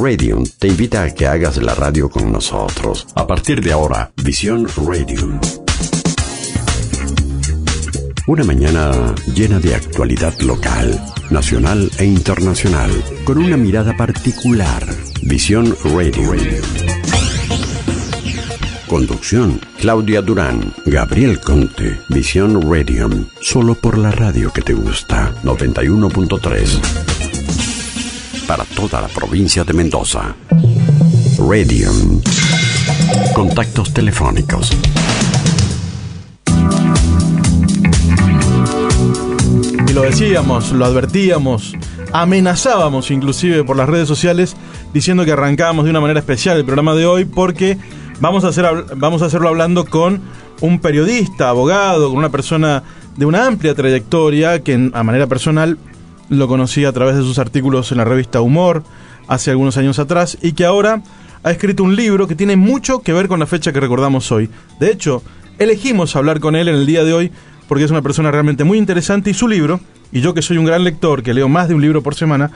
Radium te invita a que hagas la radio con nosotros. A partir de ahora, Visión Radium. Una mañana llena de actualidad local, nacional e internacional, con una mirada particular. Visión Radium. Conducción, Claudia Durán, Gabriel Conte. Visión Radium, solo por la radio que te gusta. 91.3. Para toda la provincia de Mendoza. Radium. Contactos telefónicos. Y lo decíamos, lo advertíamos, amenazábamos inclusive por las redes sociales, diciendo que arrancábamos de una manera especial el programa de hoy porque vamos a hacerlo hablando con un periodista, abogado, con una persona de una amplia trayectoria que a manera personal lo conocí a través de sus artículos en la revista Humor hace algunos años atrás y que ahora ha escrito un libro que tiene mucho que ver con la fecha que recordamos hoy. De hecho, elegimos hablar con él en el día de hoy porque es una persona realmente muy interesante y su libro, y yo que soy un gran lector, que leo más de un libro por semana,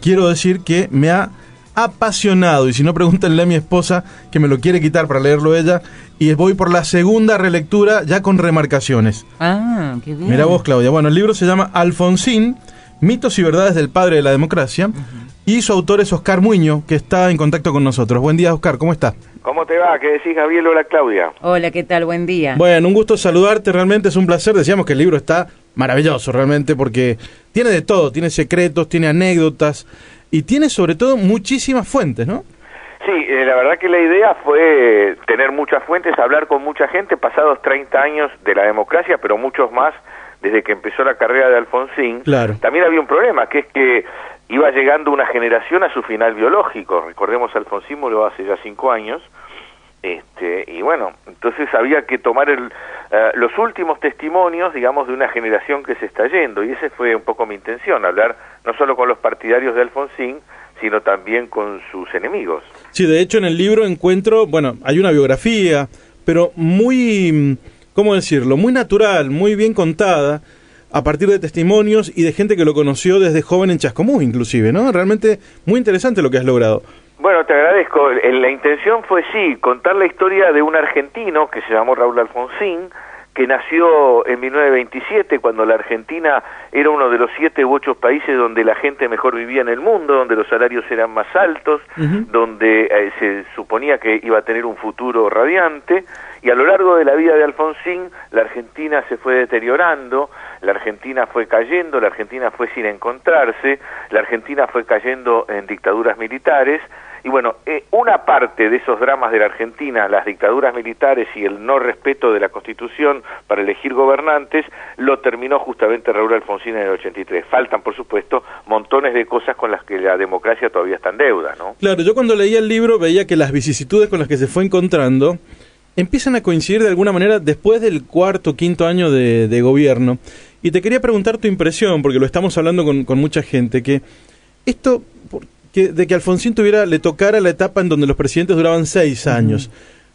quiero decir que me ha apasionado, y si no, pregúntenle a mi esposa que me lo quiere quitar para leerlo ella, y voy por la segunda relectura ya con remarcaciones. Ah, qué bien. Mira vos, Claudia. Bueno, el libro se llama Alfonsín, mitos y verdades del padre de la democracia, y su autor es Oscar Muiño, que está en contacto con nosotros. Buen día, Oscar, ¿cómo está? ¿Cómo te va? ¿Qué decís, Gabriel? Hola, Claudia. Hola, ¿qué tal? Buen día. Bueno, un gusto saludarte, realmente es un placer. Decíamos que el libro está maravilloso, realmente, porque tiene de todo, tiene secretos, tiene anécdotas, y tiene sobre todo muchísimas fuentes, ¿no? Sí, la verdad que la idea fue tener muchas fuentes, hablar con mucha gente, pasados 30 años de la democracia, pero muchos más desde que empezó la carrera de Alfonsín. Claro. También había un problema, que es que iba llegando una generación a su final biológico. Recordemos, Alfonsín murió hace ya 5 años, y bueno, entonces había que tomar los últimos testimonios, digamos, de una generación que se está yendo, y esa fue un poco mi intención, hablar no solo con los partidarios de Alfonsín, sino también con sus enemigos. Sí, de hecho en el libro encuentro, bueno, hay una biografía, pero muy, ¿cómo decirlo?, muy natural, muy bien contada, a partir de testimonios y de gente que lo conoció desde joven en Chascomús, inclusive, ¿no? Realmente muy interesante lo que has logrado. Bueno, te agradezco. La intención fue, sí, contar la historia de un argentino que se llamó Raúl Alfonsín, que nació en 1927, cuando la Argentina era uno de los 7 u 8 países donde la gente mejor vivía en el mundo, donde los salarios eran más altos, donde se suponía que iba a tener un futuro radiante, y a lo largo de la vida de Alfonsín, la Argentina se fue deteriorando, la Argentina fue cayendo, la Argentina fue sin encontrarse, la Argentina fue cayendo en dictaduras militares, y bueno, una parte de esos dramas de la Argentina, las dictaduras militares y el no respeto de la Constitución para elegir gobernantes, lo terminó justamente Raúl Alfonsín en el 83. Faltan, por supuesto, montones de cosas con las que la democracia todavía está en deuda, ¿no? Claro, yo cuando leía el libro veía que las vicisitudes con las que se fue encontrando empiezan a coincidir de alguna manera después del 4º, 5º año de gobierno. Y te quería preguntar tu impresión, porque lo estamos hablando con mucha gente, que esto... de que Alfonsín le tocara la etapa en donde los presidentes duraban 6 años,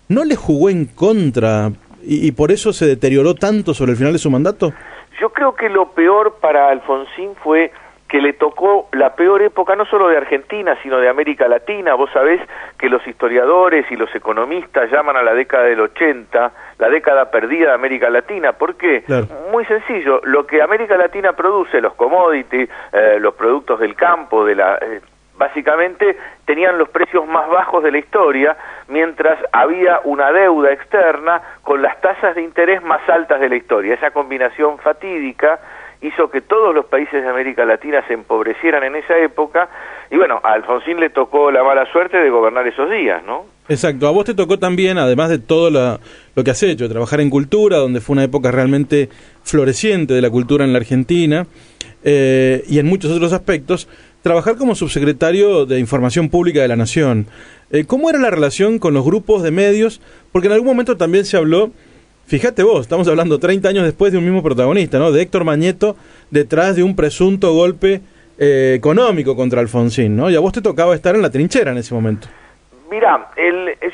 ¿no le jugó en contra y por eso se deterioró tanto sobre el final de su mandato? Yo creo que lo peor para Alfonsín fue que le tocó la peor época no solo de Argentina, sino de América Latina. Vos sabés que los historiadores y los economistas llaman a la década del 80 la década perdida de América Latina. ¿Por qué? Claro. Muy sencillo, lo que América Latina produce, los commodities, los productos del campo, básicamente tenían los precios más bajos de la historia, mientras había una deuda externa con las tasas de interés más altas de la historia. Esa combinación fatídica hizo que todos los países de América Latina se empobrecieran en esa época, y bueno, a Alfonsín le tocó la mala suerte de gobernar esos días, ¿no? Exacto, a vos te tocó también, además de todo lo que has hecho, trabajar en cultura, donde fue una época realmente floreciente de la cultura en la Argentina, y en muchos otros aspectos, trabajar como subsecretario de Información Pública de la Nación. ¿Cómo era la relación con los grupos de medios? Porque en algún momento también se habló, fíjate vos, estamos hablando 30 años después de un mismo protagonista, ¿no? De Héctor Mañeto, detrás de un presunto golpe económico contra Alfonsín, ¿no? Y a vos te tocaba estar en la trinchera en ese momento. Mirá,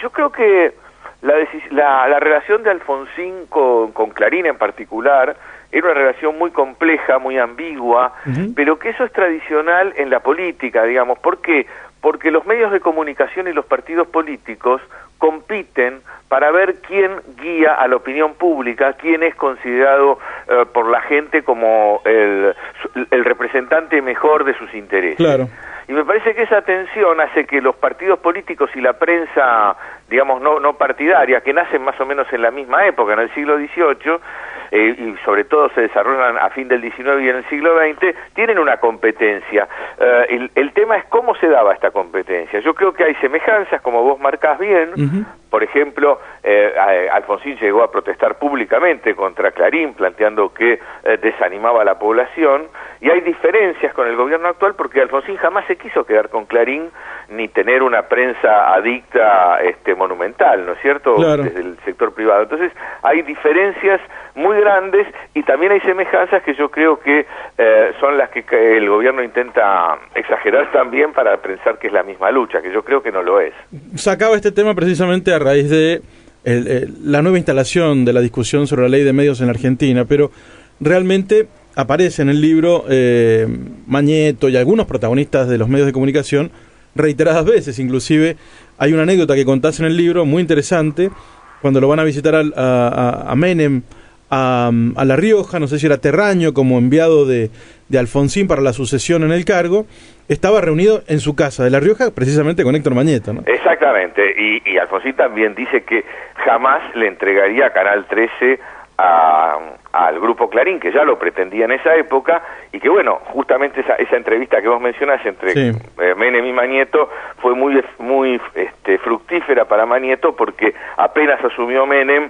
yo creo que la relación de Alfonsín con Clarín en particular era una relación muy compleja, muy ambigua, pero que eso es tradicional en la política, digamos. ¿Por qué? Porque los medios de comunicación y los partidos políticos compiten para ver quién guía a la opinión pública, quién es considerado por la gente como el representante mejor de sus intereses. Claro. Y me parece que esa tensión hace que los partidos políticos y la prensa, digamos, no partidaria, que nacen más o menos en la misma época, en el siglo XVIII, y sobre todo se desarrollan a fin del XIX y en el siglo XX, tienen una competencia. El tema es cómo se daba esta competencia. Yo creo que hay semejanzas, como vos marcás bien. Por ejemplo, Alfonsín llegó a protestar públicamente contra Clarín, planteando que desanimaba a la población, y hay diferencias con el gobierno actual porque Alfonsín jamás se quiso quedar con Clarín ni tener una prensa adicta monumental, ¿no es cierto? Claro. Desde el sector privado. Entonces hay diferencias muy grandes y también hay semejanzas que yo creo que son las que el gobierno intenta exagerar también para pensar que es la misma lucha, que yo creo que no lo es. Sacaba este tema precisamente a raíz de la nueva instalación de la discusión sobre la ley de medios en la Argentina, pero realmente aparece en el libro Mañeto y algunos protagonistas de los medios de comunicación reiteradas veces. Inclusive hay una anécdota que contás en el libro muy interesante, cuando lo van a visitar a Menem a La Rioja, no sé si era Terraño, como enviado de Alfonsín para la sucesión en el cargo, estaba reunido en su casa de La Rioja precisamente con Héctor Mañeto, ¿no? Exactamente, y Alfonsín también dice que jamás le entregaría Canal 13 al grupo Clarín, que ya lo pretendía en esa época, y que bueno, justamente esa entrevista que vos mencionás entre Menem y Mañeto fue muy fructífera para Mañeto, porque apenas asumió Menem,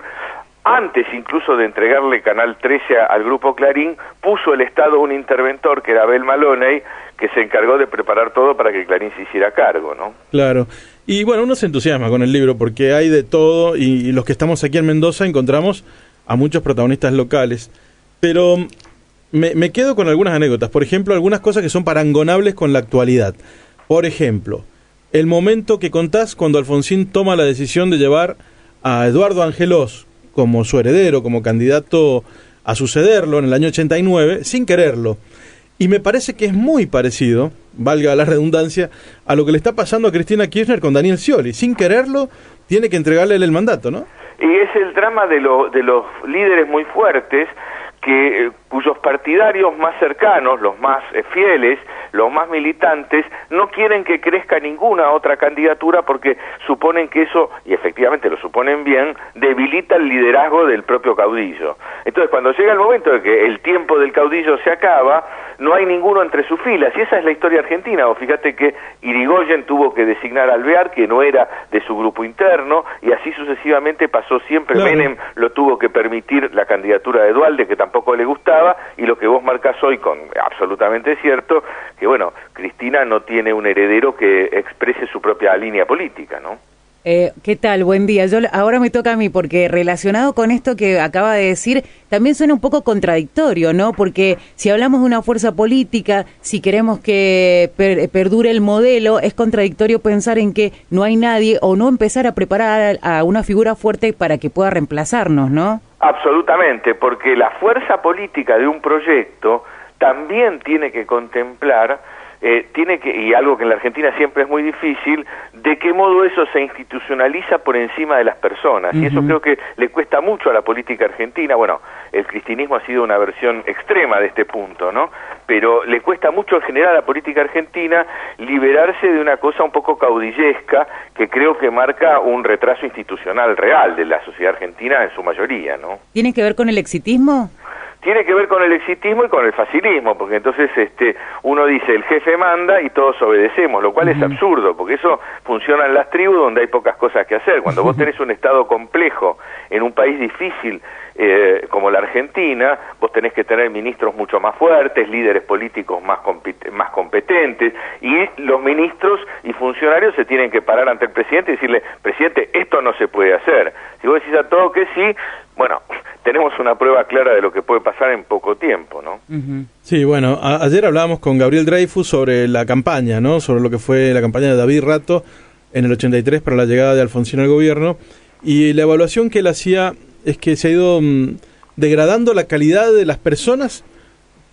antes incluso de entregarle Canal 13 al grupo Clarín, puso el Estado un interventor, que era Abel Maloney, que se encargó de preparar todo para que Clarín se hiciera cargo, ¿no? Claro. Y bueno, uno se entusiasma con el libro porque hay de todo, y los que estamos aquí en Mendoza encontramos a muchos protagonistas locales, pero me quedo con algunas anécdotas. Por ejemplo, algunas cosas que son parangonables con la actualidad. Por ejemplo, el momento que contás cuando Alfonsín toma la decisión de llevar a Eduardo Angelós como su heredero, como candidato a sucederlo en el año 89, sin quererlo. Y me parece que es muy parecido, valga la redundancia, a lo que le está pasando a Cristina Kirchner con Daniel Scioli. Sin quererlo, tiene que entregarle el mandato, ¿no? Y es el drama de los líderes muy fuertes, cuyos partidarios más cercanos, los más fieles, los más militantes, no quieren que crezca ninguna otra candidatura porque suponen que eso, y efectivamente lo suponen bien, debilita el liderazgo del propio caudillo. Entonces, cuando llega el momento de que el tiempo del caudillo se acaba, no hay ninguno entre sus filas, y esa es la historia argentina. O fíjate que Irigoyen tuvo que designar a Alvear, que no era de su grupo interno, y así sucesivamente pasó siempre. Claro. Menem lo tuvo que permitir la candidatura de Duhalde, que tampoco le gustaba, y lo que vos marcás hoy con absolutamente cierto, que bueno, Cristina no tiene un heredero que exprese su propia línea política, ¿no? ¿Qué tal? Buen día. Ahora me toca a mí, porque relacionado con esto que acaba de decir, también suena un poco contradictorio, ¿no? Porque si hablamos de una fuerza política, si queremos que perdure el modelo, es contradictorio pensar en que no hay nadie o no empezar a preparar a una figura fuerte para que pueda reemplazarnos, ¿no? Absolutamente, porque la fuerza política de un proyecto también tiene que contemplar, y algo que en la Argentina siempre es muy difícil, de qué modo eso se institucionaliza por encima de las personas. Y eso creo que le cuesta mucho a la política argentina. Bueno, el cristinismo ha sido una versión extrema de este punto, ¿no? Pero le cuesta mucho en general a la política argentina liberarse de una cosa un poco caudillesca que creo que marca un retraso institucional real de la sociedad argentina en su mayoría, ¿no? ¿Tiene que ver con el exitismo? Tiene que ver con el exitismo y con el facilismo, porque entonces uno dice el jefe manda y todos obedecemos, lo cual es absurdo, porque eso funciona en las tribus donde hay pocas cosas que hacer. Cuando vos tenés un estado complejo en un país difícil como la Argentina, vos tenés que tener ministros mucho más fuertes, líderes políticos más competentes, y los ministros y funcionarios se tienen que parar ante el presidente y decirle, presidente, esto no se puede hacer. Si vos decís a todo que sí, bueno, tenemos una prueba clara de lo que puede pasar en poco tiempo, ¿no? Sí, bueno, ayer hablábamos con Gabriel Dreyfus sobre la campaña, ¿no? Sobre lo que fue la campaña de David Rato en el 83 para la llegada de Alfonsín al gobierno, y la evaluación que él hacía es que se ha ido degradando la calidad de las personas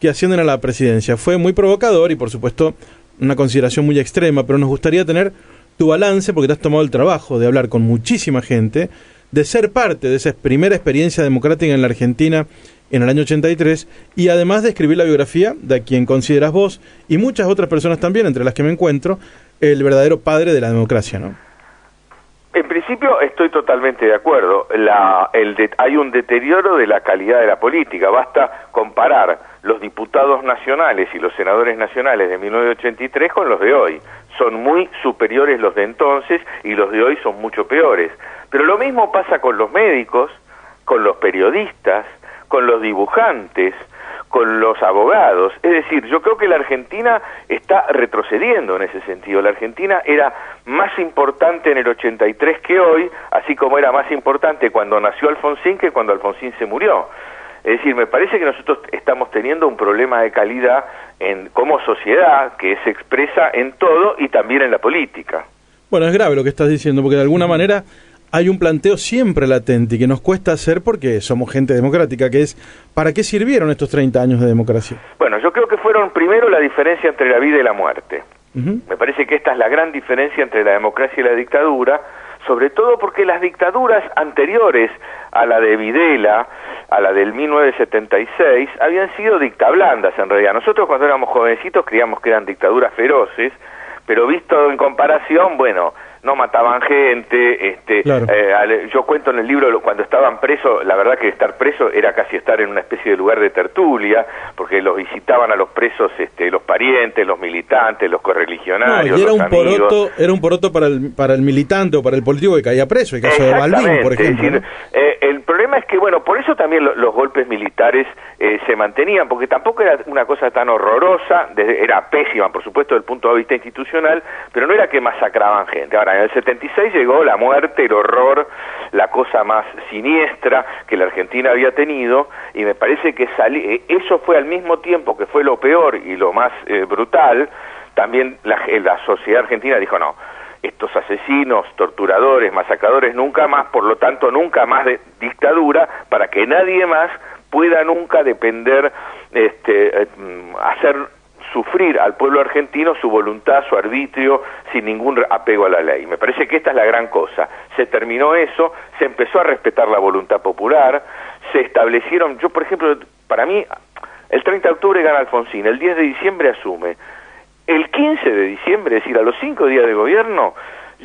que ascienden a la presidencia. Fue muy provocador y, por supuesto, una consideración muy extrema, pero nos gustaría tener tu balance, porque te has tomado el trabajo de hablar con muchísima gente, de ser parte de esa primera experiencia democrática en la Argentina en el año 83, y además de escribir la biografía de quien consideras vos, y muchas otras personas también, entre las que me encuentro, el verdadero padre de la democracia, ¿no? En principio estoy totalmente de acuerdo. Hay un deterioro de la calidad de la política. Basta comparar los diputados nacionales y los senadores nacionales de 1983 con los de hoy. Son muy superiores los de entonces y los de hoy son mucho peores. Pero lo mismo pasa con los médicos, con los periodistas, con los dibujantes, con los abogados. Es decir, yo creo que la Argentina está retrocediendo en ese sentido. La Argentina era más importante en el 83 que hoy, así como era más importante cuando nació Alfonsín que cuando Alfonsín se murió. Es decir, me parece que nosotros estamos teniendo un problema de calidad como sociedad que se expresa en todo y también en la política. Bueno, es grave lo que estás diciendo, porque de alguna manera hay un planteo siempre latente y que nos cuesta hacer porque somos gente democrática, que es, ¿para qué sirvieron estos 30 años de democracia? Bueno, yo creo que fueron primero la diferencia entre la vida y la muerte. Me parece que esta es la gran diferencia entre la democracia y la dictadura, sobre todo porque las dictaduras anteriores a la de Videla, a la del 1976, habían sido dictablandas en realidad. Nosotros cuando éramos jovencitos creíamos que eran dictaduras feroces, pero visto en comparación, bueno, no mataban gente, claro. Yo cuento en el libro cuando estaban presos, la verdad que estar preso era casi estar en una especie de lugar de tertulia, porque los visitaban a los presos los parientes, los militantes, los correligionarios, y era los amigos. Era un poroto para el militante o para el político que caía preso, el caso de Balbín, por ejemplo. Es decir, el problema es que, bueno, por eso también los golpes militares se mantenían, porque tampoco era una cosa tan horrorosa, era pésima, por supuesto, desde el punto de vista institucional, pero no era que masacraban gente. Ahora, en el 76 llegó la muerte, el horror, la cosa más siniestra que la Argentina había tenido, y me parece que eso fue al mismo tiempo que fue lo peor y lo más brutal. También la sociedad argentina dijo, no, estos asesinos, torturadores, masacradores, nunca más, por lo tanto, nunca más de dictadura, para que nadie más pueda nunca depender, hacer sufrir al pueblo argentino su voluntad, su arbitrio, sin ningún apego a la ley. Me parece que esta es la gran cosa. Se terminó eso, se empezó a respetar la voluntad popular, se establecieron, yo por ejemplo, para mí, el 30 de octubre gana Alfonsín, el 10 de diciembre asume. El 15 de diciembre, es decir, a los 5 días de gobierno,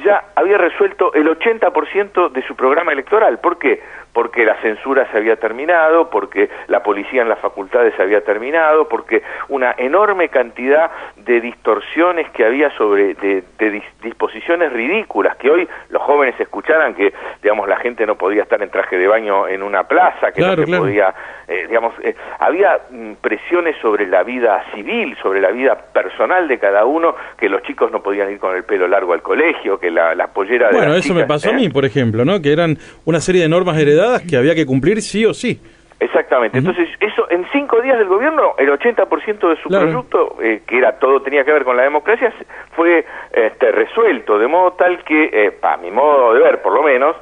ya había resuelto el 80% de su programa electoral. ¿Por qué? Porque la censura se había terminado, porque la policía en las facultades se había terminado, porque una enorme cantidad de distorsiones que había de disposiciones ridículas, que hoy los jóvenes escucharan que, digamos, la gente no podía estar en traje de baño en una plaza, que claro, no se podía, había presiones sobre la vida civil, sobre la vida personal de cada uno, que los chicos no podían ir con el pelo largo al colegio, que la pollera de bueno, las eso chicas, me pasó a mí, por ejemplo, ¿no? Que eran una serie de normas heredadas que había que cumplir sí o sí. Exactamente. Entonces, eso en 5 días del gobierno, el 80% de su producto, que era todo tenía que ver con la democracia, fue resuelto, de modo tal que, a mi modo de ver por lo menos,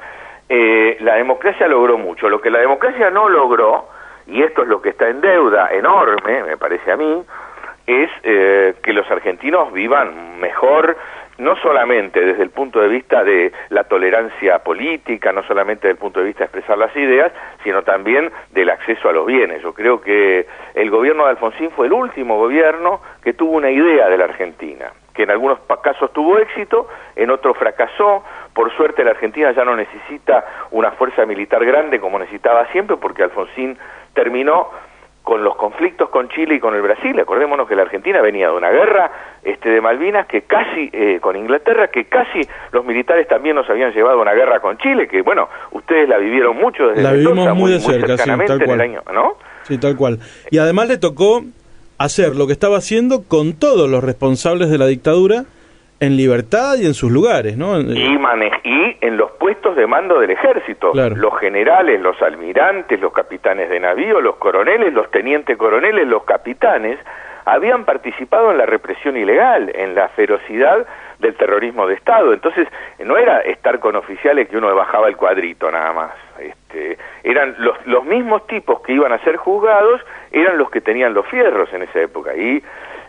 la democracia logró mucho. Lo que la democracia no logró, y esto es lo que está en deuda enorme, me parece a mí, es que los argentinos vivan mejor, no solamente desde el punto de vista de la tolerancia política, no solamente desde el punto de vista de expresar las ideas, sino también del acceso a los bienes. Yo creo que el gobierno de Alfonsín fue el último gobierno que tuvo una idea de la Argentina, que en algunos casos tuvo éxito, en otros fracasó. Por suerte la Argentina ya no necesita una fuerza militar grande como necesitaba siempre, porque Alfonsín terminó con los conflictos con Chile y con el Brasil. Acordémonos que la Argentina venía de una guerra de Malvinas que casi, con Inglaterra, que casi los militares también nos habían llevado a una guerra con Chile, que bueno, ustedes la vivieron mucho desde la vivimos Mendoza, muy de cerca, sí, tal cual. En el año, ¿no? Sí, tal cual. Y además le tocó hacer lo que estaba haciendo con todos los responsables de la dictadura en libertad y en sus lugares, ¿no? Y en los puestos de mando del ejército, claro. Los generales, los almirantes, los capitanes de navío, los coroneles, los tenientes coroneles, los capitanes, habían participado en la represión ilegal, en la ferocidad del terrorismo de Estado. Entonces, no era estar con oficiales que uno bajaba el cuadrito nada más. eran los mismos tipos que iban a ser juzgados, eran los que tenían los fierros en esa época, y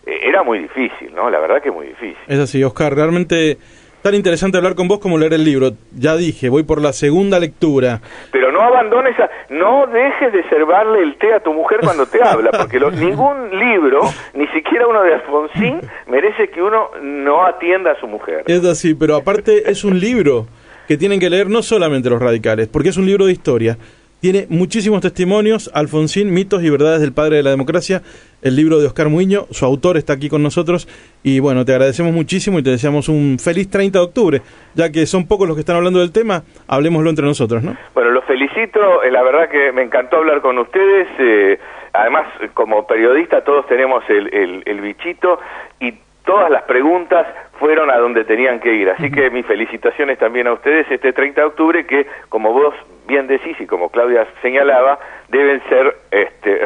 era muy difícil, ¿no? La verdad que muy difícil. Es así, Oscar, realmente tan interesante hablar con vos como leer el libro. Ya dije, voy por la segunda lectura. Pero no abandones, no dejes de servarle el té a tu mujer cuando te habla, porque ningún libro, ni siquiera uno de Alfonsín, merece que uno no atienda a su mujer. Es así, pero aparte es un libro que tienen que leer no solamente los radicales, porque es un libro de historia. Tiene muchísimos testimonios. Alfonsín, mitos y verdades del padre de la democracia, el libro de Oscar Muiño. Su autor está aquí con nosotros y bueno, te agradecemos muchísimo y te deseamos un feliz 30 de octubre, ya que son pocos los que están hablando del tema, hablemoslo entre nosotros, ¿no? Bueno, los felicito, la verdad que me encantó hablar con ustedes, además como periodista todos tenemos el bichito y todas las preguntas fueron a donde tenían que ir, así que mis felicitaciones también a ustedes este 30 de octubre que, como vos bien decís y como Claudia señalaba, deben ser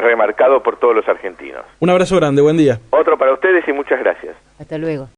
remarcados por todos los argentinos. Un abrazo grande, buen día. Otro para ustedes y muchas gracias. Hasta luego.